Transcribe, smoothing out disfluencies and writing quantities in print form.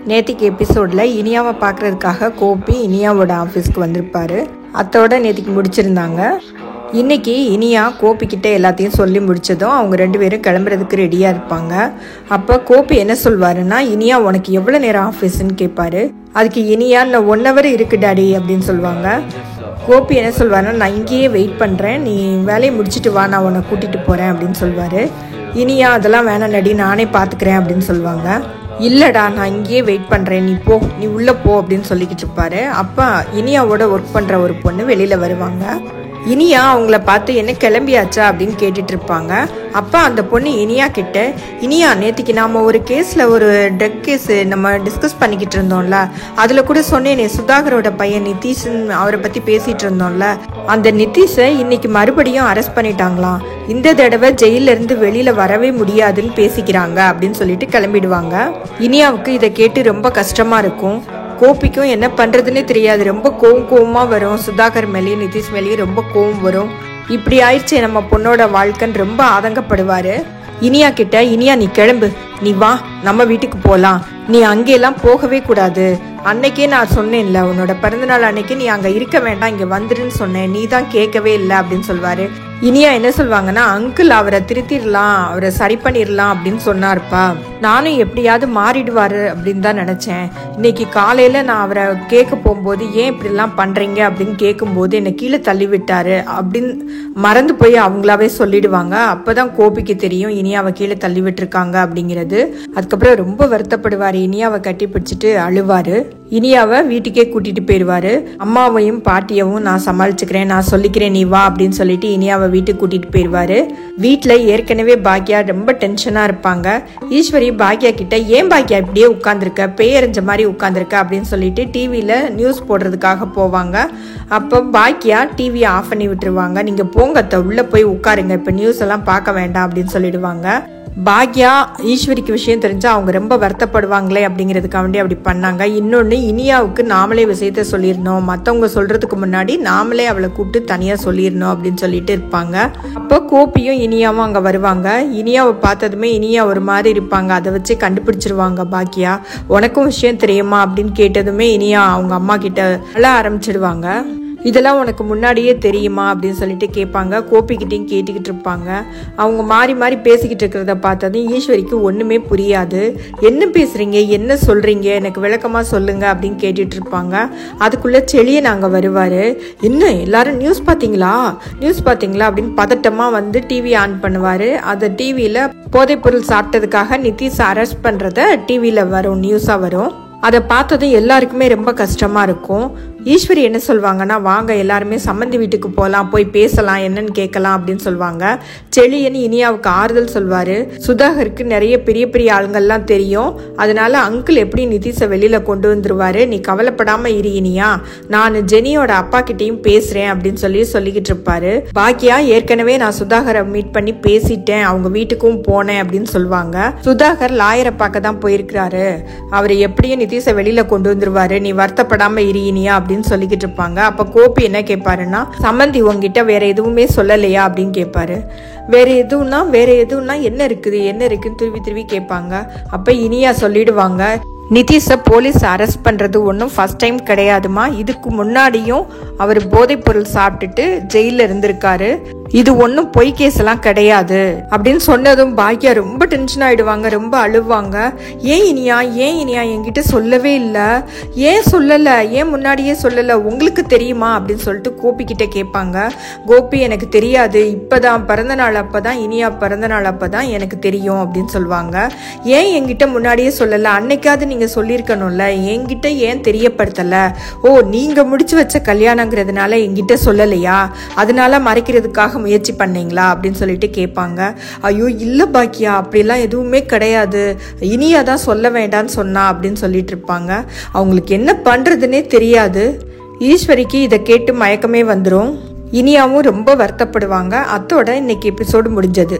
நேத்திக்கு எபிசோடில் இனியாவை பார்க்குறதுக்காக கோபி இனியாவோட ஆஃபீஸ்க்கு வந்திருப்பாரு. அத்தோட நேத்திக்கு முடிச்சிருந்தாங்க. இன்றைக்கி இனியா கோபிக்கிட்ட எல்லாத்தையும் சொல்லி முடித்ததும் அவங்க 2 பேரும் கிளம்புறதுக்கு ரெடியாக இருப்பாங்க. அப்போ கோபி என்ன சொல்வாருன்னா, இனியா உனக்கு எவ்வளோ நேரம் ஆஃபீஸ்ன்னு கேட்பாரு. அதுக்கு இனியா நான் 1 hour இருக்கு டாடி அப்படின்னு சொல்லுவாங்க. கோபி என்ன சொல்வாருன்னா, நான் இங்கேயே வெயிட் பண்ணுறேன், நீ வேலையை முடிச்சுட்டு வா, நான் உன்னை கூட்டிகிட்டு போகிறேன் அப்படின்னு சொல்வார். இனியா அதெல்லாம் வேணாம் டாடி, நானே பார்த்துக்கிறேன் அப்படின்னு சொல்லுவாங்க. இல்லைடா நான் இங்கேயே வெயிட் பண்ணுறேன், நீ போ, நீ உள்ளே போ அப்படின்னு சொல்லிக்கிட்டு இருப்பாரு. அப்போ இனியாவோட ஒர்க் பண்ணுற ஒரு பொண்ணு வெளியில் வருவாங்க. இனியா அவங்கள பார்த்து என்ன கிளம்பியாச்சா அப்படின்னு கேட்டுட்டு இருப்பாங்க. அப்போ அந்த பொண்ணு இனியா கிட்ட, இனியா நேற்றுக்கு நாம் ஒரு கேஸில் ஒரு ட்ரக் கேஸ் நம்ம டிஸ்கஸ் பண்ணிக்கிட்டு இருந்தோம்ல, அதில் கூட சொன்னேனே சுதாகரோட பையன் நிதிஷ்ன்னு அவரை பற்றி பேசிகிட்டு இருந்தோம்ல, அந்த நிதிஷை இன்னைக்கு மறுபடியும் அரெஸ்ட் பண்ணிட்டாங்களாம், இந்த தடவை ஜெயிலிருந்து வெளியில் வரவே முடியாதுன்னு பேசிக்கிறாங்க அப்படின்னு சொல்லிட்டு கிளம்பிடுவாங்க. இனியாவுக்கு இதை கேட்டு ரொம்ப கஷ்டமாக இருக்கும். கோபிக்கும் என்ன பண்ணுறதுன்னே தெரியாது. ரொம்ப கோவமாக வரும். சுதாகர் மேலேயும் நிதிஷ் மேலேயும் ரொம்ப கோவம் வரும். இப்படி ஆயிடுச்சு நம்ம பொண்ணோட வாழ்க்கைன்னு ரொம்ப ஆதங்கப்படுவார். இனியா கிட்ட, இனியா நீ கிளம்பு, நீ வா நம்ம வீட்டுக்கு போகலாம், நீ அங்கெல்லாம் போகவே கூடாது, அன்னைக்கே நான் சொன்னேன்ல உன்னோட பிறந்தநாள் அன்னைக்கு நீ அங்கே இருக்க வேண்டாம், இங்கே வந்துருன்னு சொன்னேன், நீ தான் கேட்கவே இல்லை அப்படின்னு சொல்வார். இனியா என்ன சொல்வாங்கன்னா, அங்கிள் அவரை திருத்திடலாம், அவரை சரி பண்ணிடலாம் அப்படின்னு சொன்னார்ப்பா, நானும் எப்படியாவது மாறிடுவார் அப்படின்னு தான் நினச்சேன். இன்னைக்கு காலையில் நான் அவரை கேட்க போகும்போது ஏன் இப்படிலாம் பண்ணுறீங்க அப்படின்னு கேட்கும்போது என்னை கீழே தள்ளி விட்டாரு அப்படின்னு மறந்து போய் அவங்களாவே சொல்லிடுவாங்க. அப்போ தான் கோபிக்கு தெரியும் இனியாவை கீழே தள்ளி விட்டுருக்காங்க அப்படிங்கிறது. அதுக்கப்புறம் ரொம்ப வருத்தப்படுவார். இனியாவை கட்டி பிடிச்சிட்டு அழுவார். இனியாவை வீட்டுக்கே கூட்டிட்டு போயிடுவாரு. அம்மாவையும் பாட்டியவும் நான் சமாளிச்சுக்கிறேன், நான் சொல்லிக்கிறேன், நீ வா அப்படின்னு சொல்லிட்டு இனியாவை வீட்டுக்கு கூட்டிட்டு போயிடுவாரு. வீட்டில் ஏற்கனவே பாக்கியா ரொம்ப டென்ஷனாக இருப்பாங்க. ஈஸ்வரி பாக்கியா கிட்ட, ஏன் பாக்கியா இப்படியே உட்காந்துருக்க, பேயறிஞ்ச மாதிரி உட்காந்துருக்க அப்படின்னு சொல்லிட்டு டிவியில் நியூஸ் போடுறதுக்காக போவாங்க. அப்போ பாக்கியா டிவியை ஆஃப் பண்ணி விட்டுருவாங்க. நீங்கள் போங்க, உள்ளே போய் உட்காருங்க, இப்போ நியூஸ் எல்லாம் பார்க்க வேண்டாம் அப்படின்னு சொல்லிடுவாங்க. பாக்யா ஈஸ்வரிக்கு விஷயம் தெரிஞ்சா அவங்க ரொம்ப வருத்தப்படுவாங்களே அப்படிங்கிறதுக்காண்டி அப்படி பண்ணாங்க. இன்னொன்று, இனியாவுக்கு நாமளே விஷயத்த சொல்லிடணும், மற்றவங்க சொல்கிறதுக்கு முன்னாடி நாமளே அவளை கூப்பிட்டு தனியாக சொல்லிடணும் அப்படின்னு சொல்லிட்டு இருப்பாங்க. அப்போ கோபியும் இனியாவும் அங்கே வருவாங்க. இனியாவை பார்த்ததுமே இனியா ஒரு மாதிரி இருப்பாங்க. அதை வச்சு கண்டுபிடிச்சிருவாங்க பாக்கியா. உனக்கும் விஷயம் தெரியுமா அப்படின்னு கேட்டதுமே இனியா அவங்க அம்மா கிட்ட அழ ஆரம்பிச்சிடுவாங்க. இதெல்லாம் உனக்கு முன்னாடியே தெரியுமா அப்படின்னு சொல்லிட்டு கேட்பாங்க. கோபிக்கிட்டையும் கேட்டுக்கிட்டு இருப்பாங்க. அவங்க மாறி மாறி பேசிக்கிட்டு இருக்கிறத பார்த்ததும் ஈஸ்வரிக்கு ஒன்றுமே புரியாது. என்ன பேசுகிறீங்க, என்ன சொல்கிறீங்க, எனக்கு விளக்கமாக சொல்லுங்க அப்படின்னு கேட்டுட்டு இருப்பாங்க. அதுக்குள்ளே செழியன் அங்கே வருவார். என்ன எல்லாரும் நியூஸ் பார்த்தீங்களா அப்படின்னு பதட்டமாக வந்து டிவி ஆன் பண்ணுவார். அந்த டிவியில் போதைப்பொருள் சாப்பிட்டதுக்காக நிதிஷ் அரெஸ்ட் பண்ணுறத டிவியில் வரும், நியூஸாக வரும். அதை பார்த்ததும் எல்லாருக்குமே ரொம்ப கஷ்டமாக இருக்கும். ஈஸ்வரி என்ன சொல்வாங்கன்னா, வாங்க எல்லாருமே சம்மந்தி வீட்டுக்கு போகலாம், போய் பேசலாம், என்னன்னு கேட்கலாம் அப்படின்னு சொல்லுவாங்க. செழியன் இனியாவுக்கு ஆறுதல் சொல்வார். சுதாகருக்கு நிறைய பெரிய பெரிய ஆளுங்கள்லாம் தெரியும், அதனால அங்கிள் எப்படி நிதிஷை வெளியில் கொண்டு வந்துருவாரு, நீ கவலைப்படாமல் இரு இனியா, நான் ஜெனியோட அப்பா கிட்டையும் பேசுகிறேன் அப்படின்னு சொல்லிக்கிட்டு இருப்பாரு. பாக்கியா ஏற்கனவே நான் சுதாகரை மீட் பண்ணி பேசிட்டேன், அவங்க வீட்டுக்கும் போனேன் அப்படின்னு சொல்லுவாங்க. சுதாகர் லாயரை பார்க்க தான் போயிருக்கிறாரு, அவர் எப்படியும் நிதிஷை வெளியில் கொண்டு வந்துருவாரு, நீ வருத்தப்படாமல் இரு இனியா அப்படின்னு சொல்லிக்கிட்டு இருப்பாங்க. அப்ப கோபி என்ன கேட்பாருன்னா, சம்மந்தி உங்ககிட்ட வேற எதுவுமே சொல்லலையா அப்படின்னு கேட்பாரு. வேற எதுவும்னா என்ன இருக்குன்னு திருவி கேட்பாங்க. அப்ப இனியா சொல்லிடுவாங்க, நிதிஷை போலீஸ் அரெஸ்ட் பண்ணுறது ஒன்றும் ஃபர்ஸ்ட் டைம் கிடையாதுமா, இதுக்கு முன்னாடியும் அவர் போதைப் பொருள் சாப்பிட்டுட்டு ஜெயிலில் இருந்திருக்காரு, இது ஒன்றும் பொய் கேஸ் எல்லாம் கிடையாது அப்படின்னு சொன்னதும் பாக்கியா ரொம்ப டென்ஷன் ஆயிடுவாங்க, ரொம்ப அழுவாங்க. ஏன் இனியா என்கிட்ட சொல்லவே இல்லை, ஏன் சொல்லலை, ஏன் முன்னாடியே சொல்லலை, உங்களுக்கு தெரியுமா அப்படின்னு சொல்லிட்டு கோபி கிட்ட கேட்பாங்க. கோபி எனக்கு தெரியாது, இப்போதான் பிறந்தநாள் அப்போதான், இனியா பிறந்தநாள் அப்போதான் எனக்கு தெரியும் அப்படின்னு சொல்லுவாங்க. ஏன் என்கிட்ட முன்னாடியே சொல்லலை, அன்னைக்காவது நீங்க சொல்லியிருக்கணும்ல, என்கிட்ட ஏன் தெரியப்படுத்தலை, ஓ நீங்க முடிச்சு வச்ச கல்யாணங்கிறதுனால என்கிட்ட சொல்லலையா, அதனால மறைக்கிறதுக்காக முயற்சி பண்ணீங்களா அப்படின்னு சொல்லிட்டு கேட்பாங்க. ஐயோ இல்லை பாக்கியா, அப்படிலாம் எதுவுமே கிடையாது, இனியா தான் சொல்ல வேண்டான்னு சொன்னா அப்படின்னு சொல்லிட்டு இருப்பாங்க. அவங்களுக்கு என்ன பண்றதுன்னே தெரியாது. ஈஸ்வரிக்கு இதை கேட்டு மயக்கமே வந்துடும். இனியாவும் ரொம்ப வருத்தப்படுவாங்க. அத்தோட இன்னைக்கு எபிசோடு முடிஞ்சது.